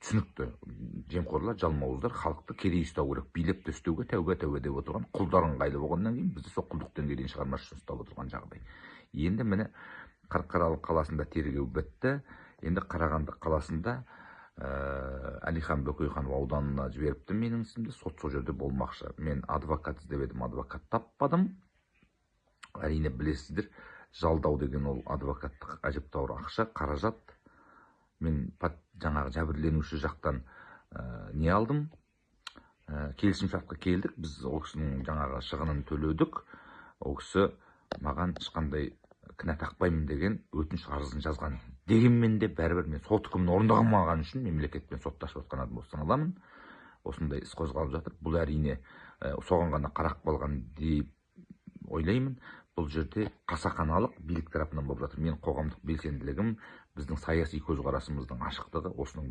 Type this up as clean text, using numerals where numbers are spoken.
түсінікті. Жемқорлар, жалмауыздар халықты кедей ұстау керек, билеп төстеуге тәуба деп отырған құлдар ыңғайлы болғаннан кейін бізді сол құлдық деңгейден шығармаш үшін ұстап отырған жағдай. Енді міне Қарқаралы қаласында тергеу бітті. Енді Қарағанды қаласында Әлихан Бөкейханов ауданына жіберіпті менің ісімді, сот сол жерде болмақшы. Мен адвокат іздеп едім, адвокат таппадым. Әрине білесіздер, жалдау деген ол адвокаттық әжептәуір ақша, қаражат. Мен жаңағы жәбірленуші жақтан не алдым? Келісімшартқа келдік, біз ол кісінің жаңағы шығынын төледік. Ол кісі маған ешқандай кінә тақпаймын деген өтініш арызын жазған. Дегенмен де бәрібір мен сот үкімін орындамаған үшін мемлекетпен соттасып жатқан адам болып саналамын. Осындай іс қозғалып жатыр. Бұл әрине соған ғана қарақ болған деп ойлаймын. Бұл жерде қасақаналық билік тарапынан болып жатыр. Мен қоғамдық белсенділігім, біздің саяси көзқарасымыздың ашықтығы осының